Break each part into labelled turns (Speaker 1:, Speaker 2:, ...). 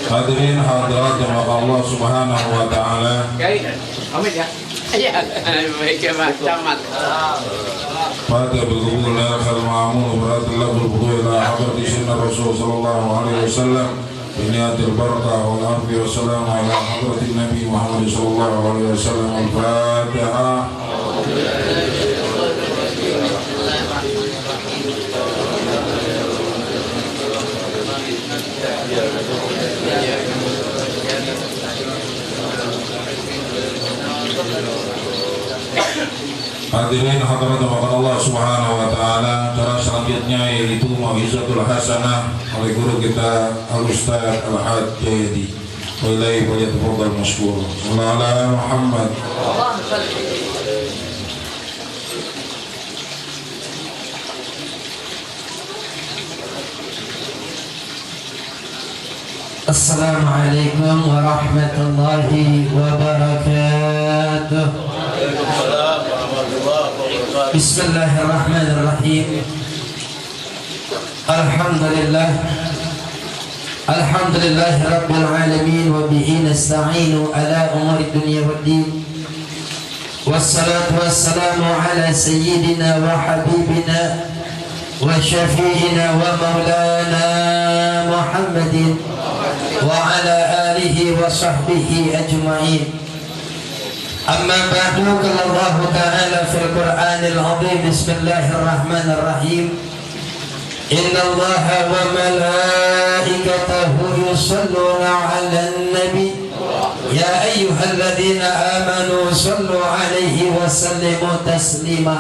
Speaker 1: Hadirin hadirat yang Allah Subhanahu wa taala.
Speaker 2: Amin ya. Iya, baik ya Pak Camat.
Speaker 1: Fatiha bil-qubul la yakhal ma'amun Beratillah bil-budu ila hadrati sunnah Rasul sallallahu alaihi wasallam Biniatil barakah wal arfi wassalamu ala hadratin Nabi Muhammad sallallahu alaihi wasallam Al-Fatihah. Hadirin hadirat makan Allah Subhanahu wa taala. Cara selanjutnya yaitu mau'izatul hasanah oleh guru kita Al-Ustaz Al-Hajj Jayadi. Wallahi falyatafaddal mashkur. Sallallahu ala Muhammad.
Speaker 3: Assalamualaikum warahmatullahi wabarakatuh. Bismillahirrahmanirrahim. Alhamdulillah rabbil alamin wa bihi nasta'inu ala umuri dunya waddin. Wassalatu wassalamu ala sayyidina wa habibina wa syafi'ina wa maulana Muhammadin wa ala alihi wa sahbihi ajma'in. أما بعد قال الله تعالى في القرآن العظيم بسم الله الرحمن الرحيم إن الله وملائكته يصلون على النبي يا أيها الذين آمنوا صلوا عليه وسلموا تسليما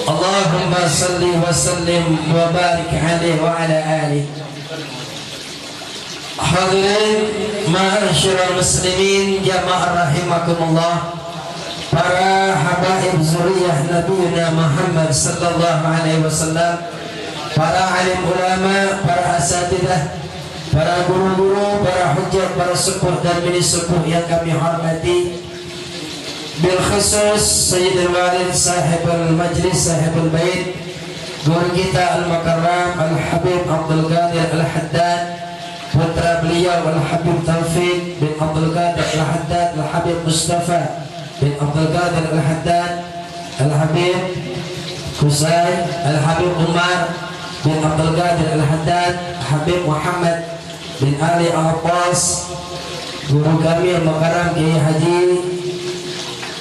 Speaker 3: اللهم صل وسلم وبارك عليه وعلى آله. Hadirin ma'asyiral muslimin jamaah rahimakumullah, para habaib zuriyah Nabiuna Muhammad sallallahu alaihi wasallam, para alim ulama, para asatidah, para guru-guru, para hujjah, para sepuh dan bini sepuh yang kami hormati, bil khusus Sayyidul Walid sahibul majlis sahibul bait, guru kita al-makarram al-habib Abdul Qadir al-Haddad, putra beliau Al-Habib Taufik bin Abdul Qadir Al-Haddad, Al-Habib Mustafa bin Abdul Qadir Al-Haddad, Al-Habib Kusai, Al-Habib Umar bin Abdul Qadir Al-Haddad, Habib Muhammad bin Ali Al-Abbas, guru kami Al-Mukarram Kiai Haji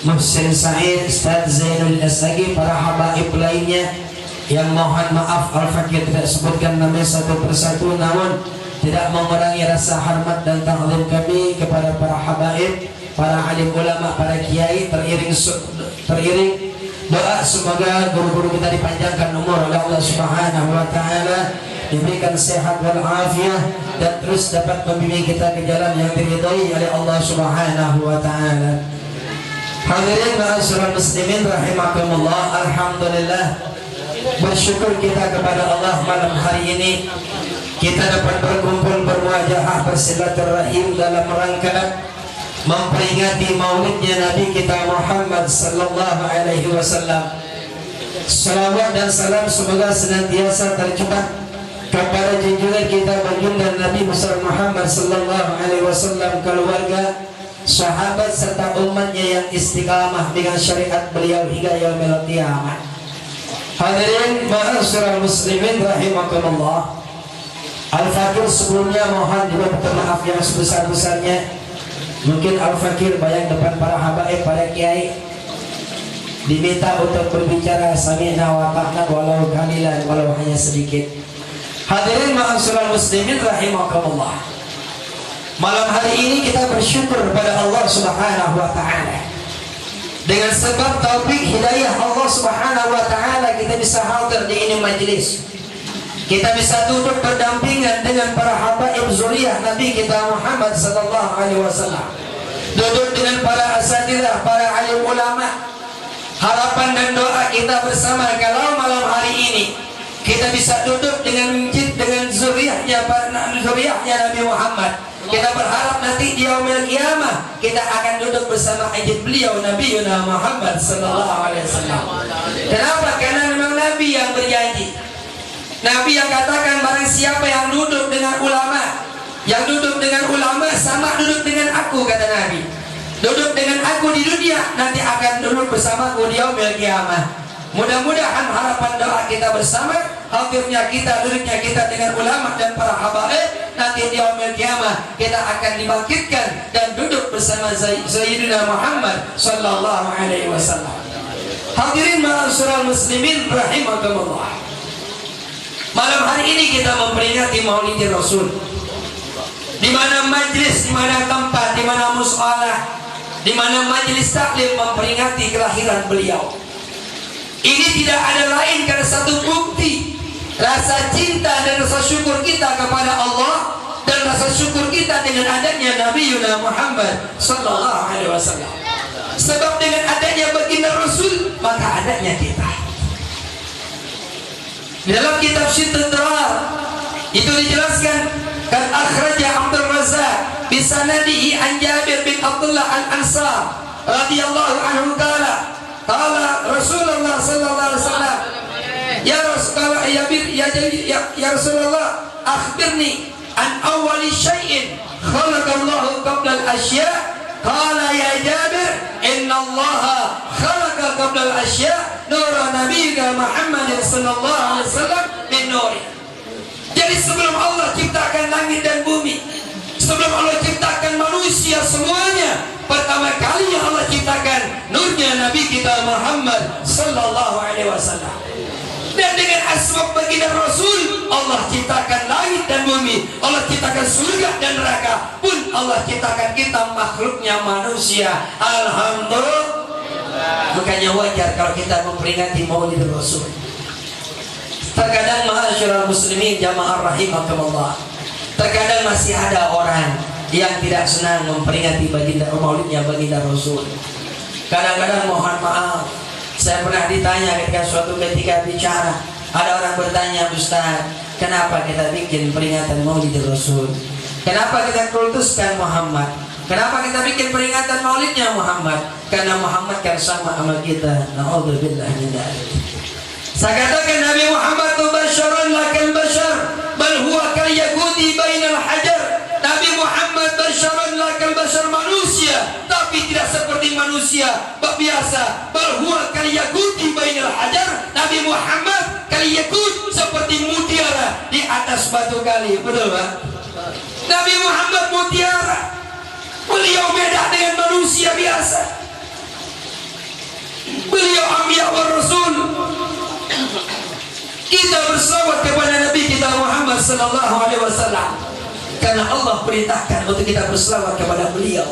Speaker 3: Muhsin Said, Ustaz Zainul Asagi, para habaib lainnya yang mohon maaf Al-Fakir tidak sebutkan namanya satu persatu, namun tidak mengurangi rasa hormat dan ta'zim kami kepada para habaib, para alim ulama, para kiai, teriring doa semoga guru-guru kita dipanjangkan umur oleh Allah Subhanahu wa taala, diberikan sehat wal afiah dan terus dapat membimbing kita ke jalan yang diridhai oleh Allah Subhanahu wa taala. Hadirin ma'asyiral muslimin rahimakumullah, alhamdulillah, bersyukur kita kepada Allah malam hari ini kita dapat berkumpul bermuajahah bersilaturahim dalam rangka memperingati maulidnya Nabi kita Muhammad sallallahu alaihi wasallam. Salawat dan salam semoga senantiasa tercurah kepada junjungan kita baginda Nabi Muhammad sallallahu alaihi wasallam, keluarga, sahabat serta umatnya yang istiqamah dengan syariat beliau hingga yaumil qiyamah. Hadirin ma'asyiral muslimin rahimakumullah, Al-Fakir sebelumnya mohon diminta maaf yang sebesar-besarnya. Mungkin Al-Fakir banyak depan para habaib, para kiai, diminta untuk berbicara sami'na wa ta'na walau qalilan, walau hanya sedikit. Hadirin ma'asyiral muslimin rahimakumullah, malam hari ini kita bersyukur kepada Allah Subhanahu wa taala. Dengan sebab taufik hidayah Allah Subhanahu wa taala kita bisa hadir di ini majlis. Kita bisa duduk berdampingan dengan para habaib zuriyah Nabi kita Muhammad sallallahu alaihi wasallam. Duduk dengan para asatidzah, para alim ulama. Harapan dan doa kita bersama kalau malam hari ini kita bisa duduk dengan zuriyahnya Nabi Muhammad. Kita berharap nanti di yaumil qiyamah kita akan duduk bersama ajib beliau Nabi Muhammad sallallahu alaihi wasallam. Kenapa? Karena memang Nabi yang berjanji. Nabi yang katakan barang siapa yang duduk dengan ulama, yang duduk sama duduk dengan aku, kata Nabi. Duduk dengan aku di dunia, nanti akan duduk bersamaku di yaumil qiyamah. Mudah-mudahan harapan doa kita bersama, hadirnya kita, duduknya kita dengan ulama dan para habaib, nanti di yaumil qiyamah kita akan dibangkitkan dan duduk bersama Sayyidina Muhammad sallallahu alaihi wasallam. Hadirin ma'asyiral muslimin rahimakumullah. Malam hari ini kita memperingati Maulid Rasul. Di mana majlis, di mana tempat, di mana musyawarah, di mana majlis taklim memperingati kelahiran beliau. Ini tidak ada lain karena satu bukti rasa cinta dan rasa syukur kita kepada Allah dan rasa syukur kita dengan adanya Nabi Muhammad sallallahu alaihi wasallam. Sebab dengan adanya baginda Rasul, maka adanya kita. Di dalam kitab Syiddud Darar itu dijelaskan, kan akhraja Abdul Razzaq bisanadihi an Jabir bin Abdullah al-Ansar radhiyallahu anhu qala Rasulullah sallallahu alaihi wasallam, ya Rasulullah, ya Rasulullah, akhbirni an awwali syai'in khalaqallahu qabla al-asya. Qala ya Jabir, inna Allah khalaqa qabla al-asya nura nabiyyina Muhammad sallallahu alaihi wasallam min nuri. Jadi sebelum Allah ciptakan langit dan bumi, sebelum Allah ciptakan manusia semuanya, pertama kali yang Allah ciptakan nurnya Nabi kita Muhammad sallallahu alaihi wasallam. Dan dengan asbab baginda Rasul, Allah ciptakan langit dan bumi, Allah ciptakan surga dan neraka, pun Allah ciptakan kita makhluknya manusia. Alhamdulillah. Makanya wajar kalau kita memperingati Maulid Rasul. Terkadang ma'asyiral muslimin jamaah rahimakumullah, terkadang masih ada orang yang tidak senang memperingati baginda Maulidnya baginda Rasul. Kadang-kadang mohon maaf, saya pernah ditanya suatu ketika bicara, ada orang bertanya, Ustaz, kenapa kita bikin peringatan Maulid Rasul? Kenapa kita kultuskan Muhammad? Kenapa kita bikin peringatan Maulidnya Muhammad? Karena Muhammad kan sama sama kita. Na'udzubillah min dzalik. Saya katakan Nabi Muhammad itu basyarun lakal bashar, bal huwa kal yaquti bainal hajar. Nabi Muhammad basyarun lakal bashar, manusia tapi tidak seperti manusia biasa. Bal huwa kal yaquti bainal hajar. Nabi Muhammad kal yaqut, seperti mutiara di atas batu kali. Betul Pak? Nabi Muhammad mutiara. Beliau beda dengan manusia biasa. Beliau anbiya wa rasul. Kita berselawat kepada Nabi kita Muhammad sallallahu alaihi wasallam karena Allah perintahkan untuk kita berselawat kepada beliau.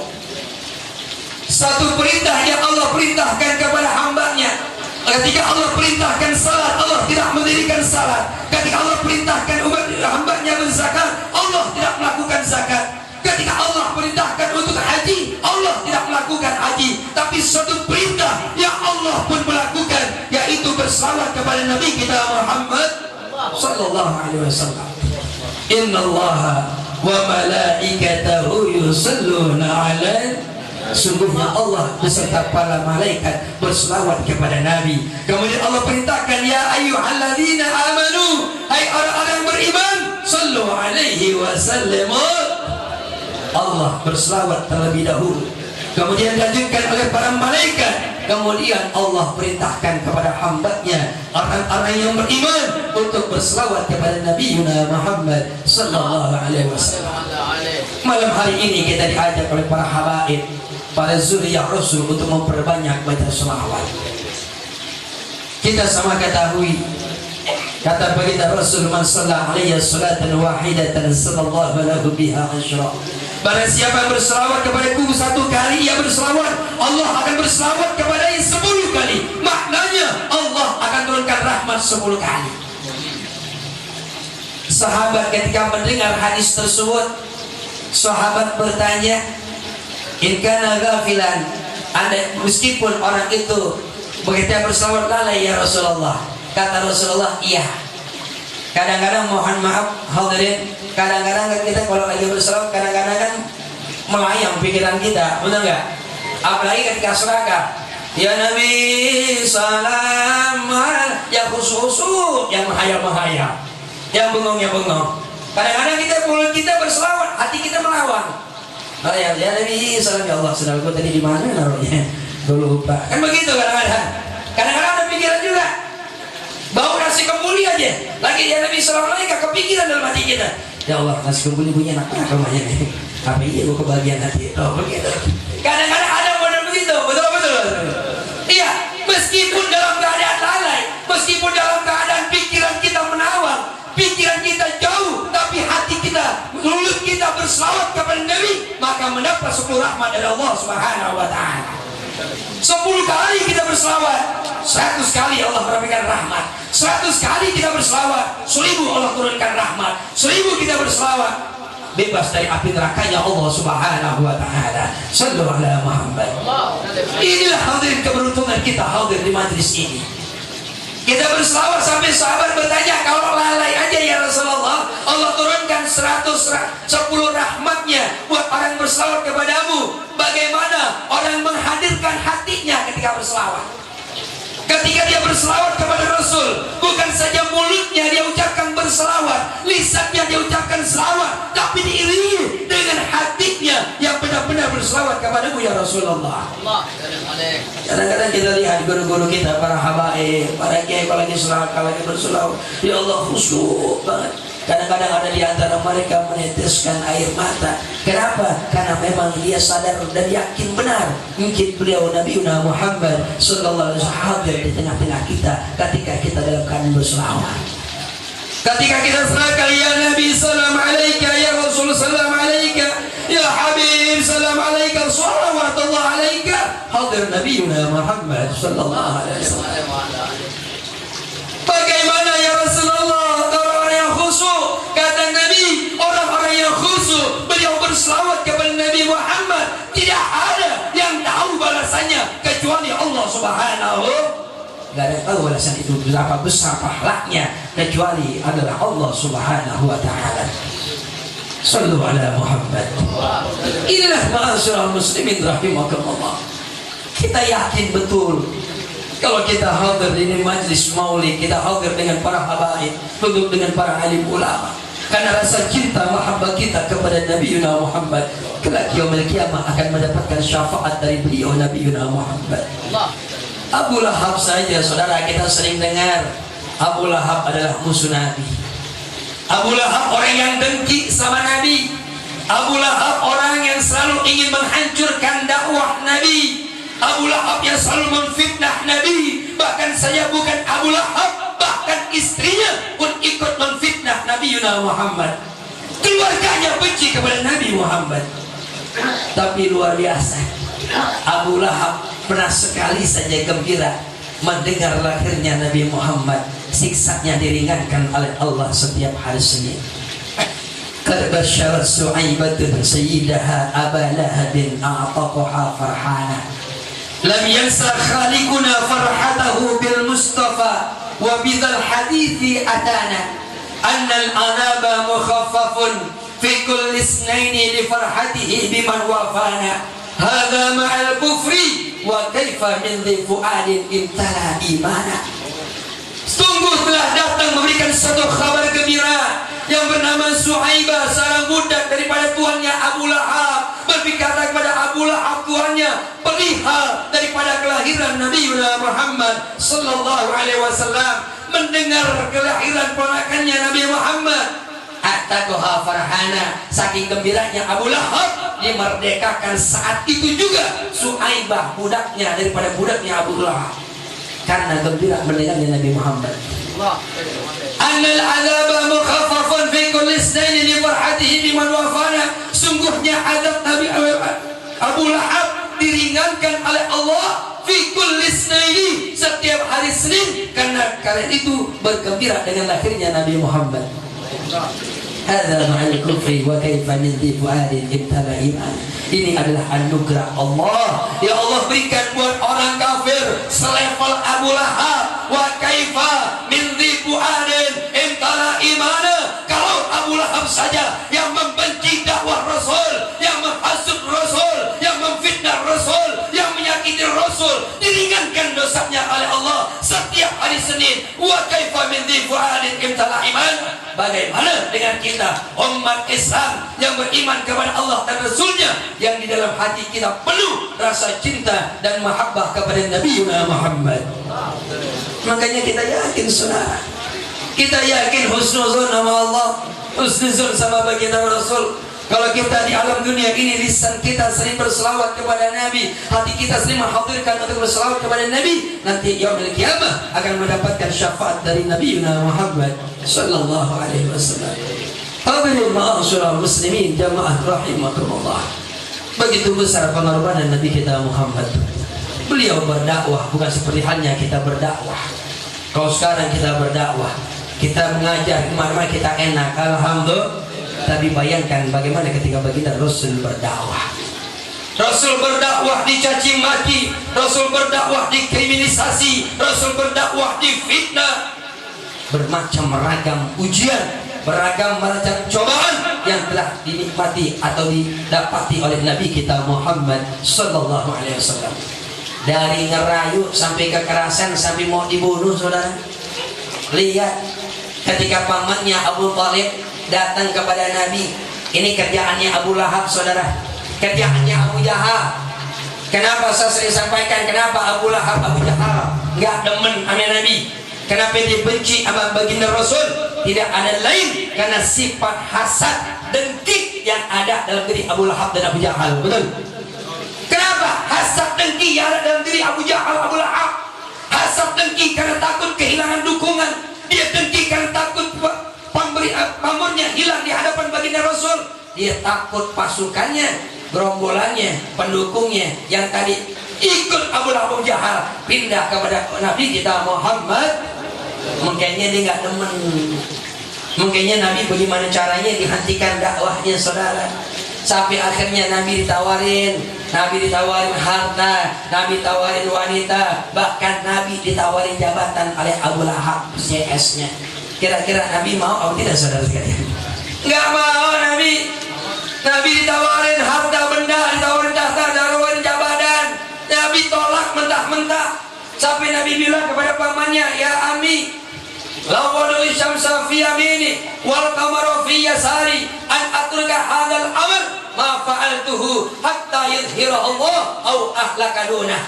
Speaker 3: Satu perintah yang Allah perintahkan kepada hambanya. Ketika Allah perintahkan salat, Allah tidak mendirikan salat. Ketika Allah perintahkan umat hambanya berzakat, Allah tidak melakukan zakat. Ketika Allah perintahkan untuk haji, Allah tidak melakukan haji. Tapi satu perintah yang Allah pun melakukan, yaitu bersalawat kepada Nabi kita Muhammad sallallahu alaihi wasallam. Innallaha wa malaikatahu yusalluna 'alaihi. Sungguhnya Allah beserta para malaikat berselawat kepada Nabi. Kemudian Allah perintahkan, ya ayyuhalladzina amanu, hai orang-orang beriman, sallu alaihi wa sallimu. Allah berselawat terlebih dahulu, kemudian dilanjutkan oleh para malaikat, kemudian Allah perintahkan kepada hambanya, orang-orang yang beriman, untuk berselawat kepada Nabi Muhammad sallallahu alaihi wasallam. Malam hari ini kita diajak oleh para habaib, para zuriyah Rasul untuk memperbanyak baca selawat. Kita sama ketahui, kata baginda Rasul, man shalla alaihi salatan wahidatan sallallahu lahu biha asyra. Barang siapa yang berselawat kepadaku satu kali, ia berselawat, Allah akan berselawat kepadanya 10 kali. Maknanya Allah akan turunkan rahmat 10 kali. Sahabat ketika mendengar hadis tersebut, sahabat bertanya, in kana ghafilan, meskipun orang itu begitu berselawat lalai ya Rasulullah. Kata Rasulullah, iya. Kadang-kadang mohon maaf hadirin, kadang-kadang kita kalau lagi berselawat, kadang-kadang kan melayang pikiran kita, betul nggak? Apalagi ketika sedekah, ya Nabi salam, yang khusus-khusus, yang menghayal, yang bengong, yang bengong. Kadang-kadang kita mulut kita berselawat, hati kita melawan. Ya Nabi salam ya Allah, saudara gue tadi di mana naruhnya? Gue lupa. Kan begitu kadang-kadang. Kadang-kadang ada pikiran juga. Bau nasi kembuli aja. Lagi ya Nabi salam lagi kepikiran dalam hati kita. Ya Allah, nasi kembuli punya enak banget rumahnya nih. Apa iya gue kebagian hati? Oh begitu. Kadang-kadang ada model begitu, betul. Iya, meskipun dalam keadaan lalai, meskipun dalam keadaan pikiran kita menawar, pikiran kita jauh, tapi hati kita, mulut kita berselawat kepada Nabi, maka mendapat 10 rahmat dari Allah Subhanahu wa taala. 10 kali kita berselawat, 100 kali Allah memberikan rahmat. 100 kali kita berselawat, 1000 Allah turunkan rahmat. 1000 kita berselawat, bebas dari api nerakanya Allah Subhanahu wa taala. Sallu ala Muhammad. Inilah hadirin keberuntungan kita hadir di majlis ini. Kita berselawat sampai sahabat bertanya, kalau lalai aja ya Rasulullah, Allah turunkan 10 rahmatnya buat orang berselawat kepadamu. Bagaimana orang menghadirkan hatinya ketika berselawat? Ketika dia berselawat kepada Rasul, bukan saja mulutnya dia ucapkan berselawat, lisannya dia ucapkan selawat, tapi diiringi dengan hatinya yang benar-benar berselawat kepadamu ya Rasulullah. Kadang-kadang kita lihat guru-guru kita, para habaib, para kiai kalau lagi selawat, kalau lagi berselawat, ya Allah khusyuk banget. Kadang-kadang ada di antara mereka meneteskan air mata. Kenapa? Karena memang dia sadar dan yakin benar mungkin beliau Nabi Muhammad sallallahu alaihi wasallam hadir di tengah-tengah kita ketika kita dalam keadaan berselawat. Ketika kita serahkan ya Nabi salam alaika, ya Rasul salam alaika, ya Habib salam alaika, salawatullah alaika, hadir Nabi Muhammad sallallahu alaihi wasallam. Bagaimana ya Rasulullah orang yang khusyuk? Kata Nabi, orang-orang yang khusyuk beliau berselawat kepada Nabi Muhammad, tidak ada yang tahu balasannya kecuali Allah Subhanahu. Gak ada yang tahu balasan itu berapa besar pahalanya kecuali adalah Allah Subhanahu wa taala. Sallu ala Muhammad. Inilah ma'asyiral muslimin rahimakumullah. Kita yakin betul kalau kita hadir di majlis maulid, kita hadir dengan para habaib, duduk dengan para alim ulama, karena rasa cinta mahabbah kita kepada Nabi Muhammad, kelak yaumil qiyamah akan mendapatkan syafaat dari beliau Nabi Muhammad. Abu Lahab saja saudara kita sering dengar, Abu Lahab adalah musuh Nabi. Abu Lahab orang yang dengki sama Nabi. Abu Lahab orang yang selalu ingin menghancurkan dakwah Nabi. Abu Lahab yang selalu memfitnah Nabi. Bahkan saya bukan Abu Lahab, bahkan istrinya pun ikut memfitnah Nabi Muhammad. Keluarganya benci kepada Nabi Muhammad. Tapi luar biasa, Abu Lahab pernah sekali saja gembira mendengar lahirnya Nabi Muhammad. Siksanya diringankan oleh Allah setiap hari Senin. Qad basyarat Su'aibatun sayyidaha Aba Lahabin a'taqaha farhana. Lam yansa khaliquna farhatahu bil Mustafa wa bidzal hadithi atana annal anaba mukhaffafun fi kulli isnaini li farhatihi biman wafana hadza ma'al kufri wa kaifa min dhi fuadin imtala imana. Sungguh telah datang memberikan satu kabar gembira yang bernama Suhaibah, seorang budak daripada tuannya Abu Lahab, berkata kepada Abu Lahab tuannya perihal daripada kelahiran Nabi Muhammad sallallahu alaihi wasallam. Mendengar kelahiran ponakannya Nabi Muhammad, atakoha farhana, saking gembiranya Abu Lahab dimerdekakan saat itu juga Suhaibah budaknya daripada budaknya Abu Lahab, karena gembira mendengarnya Nabi Muhammad. Annal azaba mukhaffafun fi kulli isnaini li farhatihi biman wafana. Sungguhnya azab Nabi Abu Lahab diringankan oleh Allah fi kulli isnaini, setiap hari Senin, karena kalian itu bergembira dengan lahirnya Nabi Muhammad. Hadza ma'al kufri wa kaifa min dhi fuadin ibtala iman. Ini adalah anugerah Allah. Ya Allah berikan buat orang kafir selevel Abu Lahab. Wa kaifa min dhi fuadin ibtala imana. Kalau Abu Lahab saja yang membenci dakwah Rasul, yang menghasut Rasul, yang memfitnah Rasul, yang menyakiti Rasul, diringankan dosanya oleh Allah. Setiap hari
Speaker 4: Senin wa kaifa min dhi fu'adin imtala iman. Bagaimana dengan kita umat Islam yang beriman kepada Allah dan Rasulnya, yang di dalam hati kita penuh rasa cinta dan mahabbah kepada Nabi Muhammad. Makanya kita yakin saudara, kita yakin husnuzon sama Allah, husnuzon sama baginda Rasul. Kalau kita di alam dunia ini lisan kita sering berselawat kepada Nabi, hati kita sering menghadirkan untuk berselawat kepada Nabi, nanti yaumul qiyamah akan mendapatkan syafaat dari Nabi Muhammad sallallahu alaihi wasallam. Hadirin ma'asyiral muslimin jamaah rahimakumullah. Begitu besar pengorbanan Nabi kita Muhammad. Beliau berdakwah bukan seperti halnya kita berdakwah. Kalau sekarang kita berdakwah, kita mengajar kemana-mana kita enak, alhamdulillah. Tapi bayangkan bagaimana ketika baginda Rasul berdakwah. Rasul berdakwah dicaci maki, Rasul berdakwah dikriminalisasi, Rasul berdakwah difitnah. Bermacam ragam ujian, beragam macam cobaan yang telah dinikmati atau didapati oleh Nabi kita Muhammad sallallahu alaihi wasallam. Dari ngerayu sampai kekerasan, sampai mau dibunuh saudara. Lihat ketika pamannya Abu Thalib datang kepada Nabi. Ini kerjaannya Abu Lahab saudara, kerjaannya Abu Jahal. Kenapa saya sering sampaikan kenapa Abu Lahab, Abu Jahal nggak demen sama Nabi? Kenapa dia benci sama baginda Rasul? Tidak ada lain karena sifat hasad, dengki yang ada dalam diri Abu Lahab dan Abu Jahal. Betul? Kenapa hasad dengki yang ada dalam diri Abu Jahal, Abu Lahab? Hasad dengki karena takut kehilangan dukungan. Dia dengki karena takut pamornya hilang di hadapan baginda Rasul. Dia takut pasukannya, gerombolannya, pendukungnya yang tadi ikut Abu Lahab Jahal pindah kepada Nabi kita Muhammad. Mungkinnya dia nggak demen. Mungkinnya Nabi bagaimana caranya dihentikan dakwahnya saudara. Sampai akhirnya Nabi ditawarin harta, Nabi ditawarin wanita, bahkan Nabi ditawarin jabatan oleh Abu Lahab CS-nya. Kira-kira Nabi mau atau tidak saudara sekalian? Nggak mau Nabi. Nabi ditawarin harta benda, ditawarin tahta, ditawarin jabatan. Nabi tolak mentah-mentah. Sampai Nabi bilang kepada pamannya, ya Ami, lawadu syamsa fi yamini wal qamara fi yasari an atruka hadzal amr ma fa'altuhu hatta yudhhira Allah au ahlaka dunah.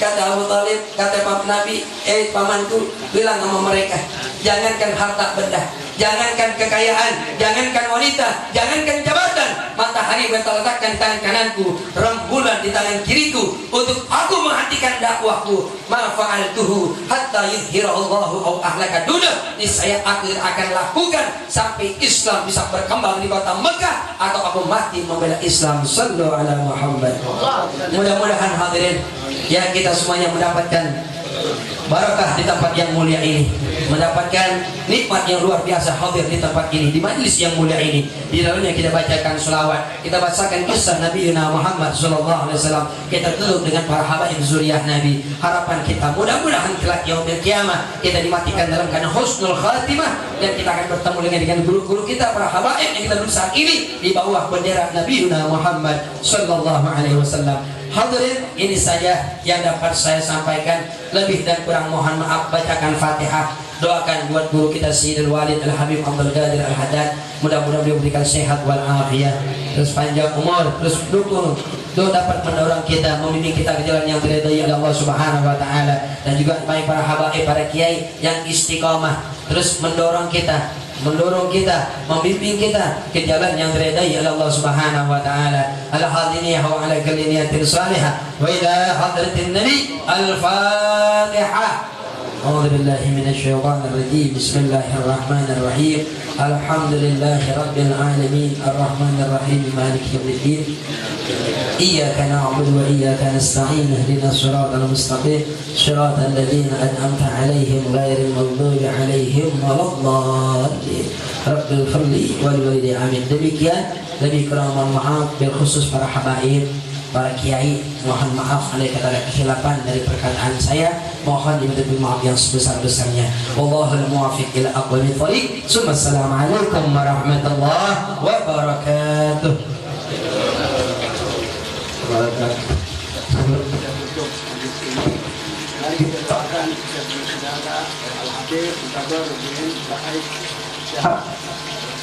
Speaker 4: Kata Abu Thalib, kata Nabi, pamanku bilang sama mereka, jangankan harta benda, jangankan kekayaan, jangankan wanita, jangankan jabatan, matahari berletakkan di tangan kananku, rembulan di tangan kiriku, untuk aku menghentikan dakwahku. Ma fa'altuhu hatta yudhhira Allahu au ahlaka dunah. Niscaya aku akan lakukan sampai Islam bisa berkembang di kota Mekah atau aku mati membela Islam. Sallallahu alaihi Muhammad. Mudah-mudahan hadirin ya kita semuanya mendapatkan barakah di tempat yang mulia ini, mendapatkan nikmat yang luar biasa hadir di tempat ini, di majlis yang mulia ini. Di dalamnya kita bacakan selawat, kita bacakan kisah Nabi Muhammad sallallahu alaihi wasallam, kita duduk dengan para habaib zuriyah Nabi. Harapan kita mudah-mudahan kelak yaumil qiyamah kita dimatikan dalam keadaan husnul khatimah, dan kita akan bertemu dengan guru-guru kita, para habaib yang kita duduk saat ini di bawah bendera Nabi Muhammad sallallahu alaihi wasallam. Hadirin, ini saja yang dapat saya sampaikan. Lebih dan kurang mohon maaf. Bacakan Fatihah, doakan buat guru kita Sayyidul Walid Al-Habib Abdul Qadir Al-Haddad, mudah-mudahan beliau berikan sehat wal afiyah, terus panjang umur, terus dukung doa dapat mendorong kita, membimbing kita ke jalan yang diridhai oleh Allah Subhanahu wa taala, dan juga baik para habaib, para kiai yang istiqomah terus mendorong kita, membimbing kita ke jalan yang diridhai oleh Allah Subhanahu wa taala. Ala hadinihi wa ala kulli niyatin salihah wa ila hadratin nabi al-fatihah. A'udzu billahi minasy syaithanir rajim. Bismillahirrahmanirrahim. Alhamdulillahi rabbil alamin arrahmanir rahim maliki yaumiddin. Iyyaka na'budu wa iyyaka nasta'in ihdinas siratal mustaqim siratal ladzina an'amta 'alaihim ghairil maghdubi 'alaihim waladdallin. Rabbil firli wal walidi amin. Demikian, lebih kurang mohon maaf bil khusus para habaib, para kiai, mohon maaf ada kata kesilapan dari perkataan saya, mohon diminta maaf yang sebesar-besarnya. Wallahul muwaffiq ila aqwamit thoriq. Assalamualaikum warahmatullahi wabarakatuh. Barakatuh.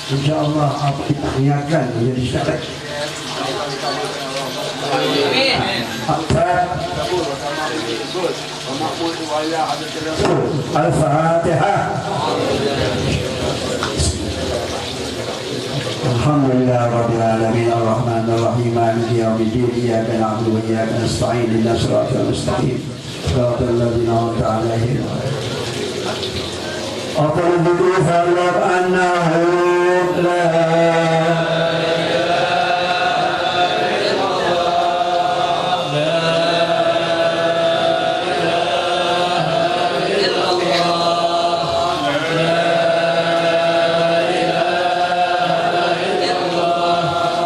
Speaker 5: InsyaAllah apa kita niatkan menjadi syarat. Al-Fatihah. Alhamdulillah Rabbil Alamin Ar-Rahmanir Rahim Maliki Yawmiddin Iyyaka na'budu wa iyyaka nasta'in Ihdinas siratal mustaqim Siratal ladzina an'amta 'alaihim أقول فاعلم أنه لا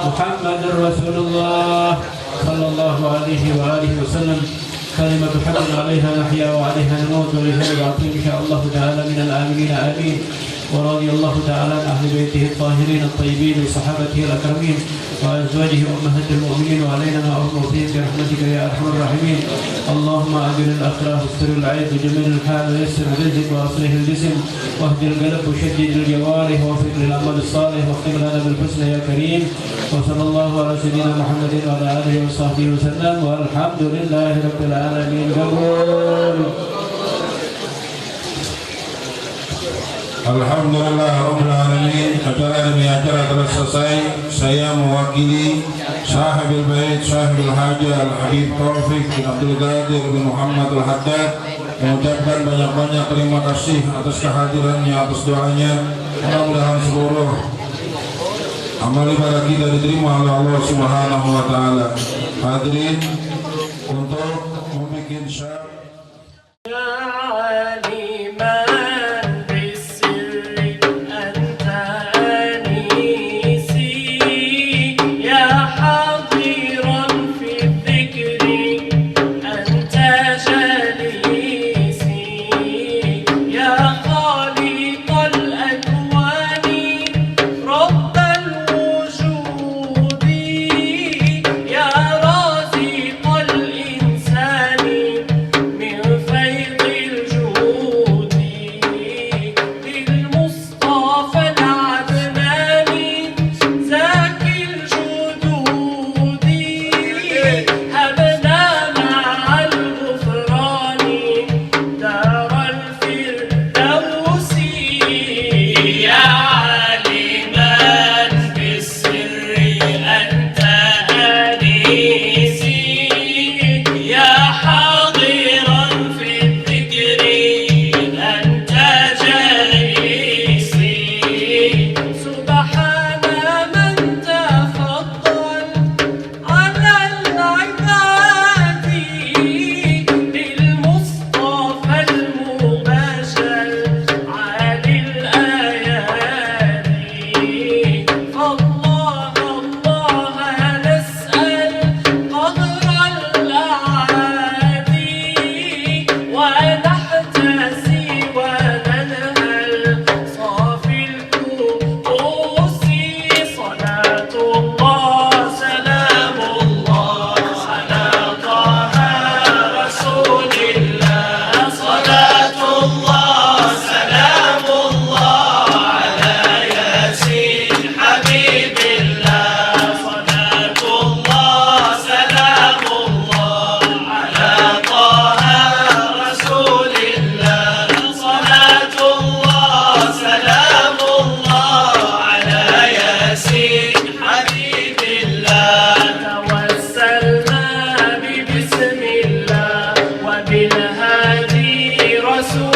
Speaker 6: محمد رسول الله صلى الله عليه وآله وسلم كلمة حق عليها نحيا وعليها نموت ولهذا العظيم إن شاء الله تعالى من الآمنين آمين ورضي الله تعالى عن أهل بيته الطاهرين الطيبين وصحابته الأكرمين وأزواجه أمهات المؤمنين وعلينا معهم فيهم برحمتك يا أرحم الراحمين اللهم أجل الأخلاق واستر العيب وجميل الحال ويسر الرزق وأصلح الجسم واهد القلب وشدد الجوارح ووفق للعمل الصالح واختم لنا بالحسنى يا كريم وصلى الله على سيدنا محمد وعلى آله وصحبه وسلم والحمد لله رب العالمين. قبول.
Speaker 1: Alhamdulillah Rabbil Alamin. Acara demi acara telah selesai. Saya mewakili Sahibil Bait Sahibil Haja Al-Habib Taufik bin Abdul Qadir bin Muhammad Al-Haddad mengucapkan banyak-banyak terima kasih atas kehadirannya, atas doanya. Mudah-mudahan seluruh amal ibadah kita diterima oleh Allah Subhanahu wa taala. Hadirin, untuk membuat syarat
Speaker 6: رسول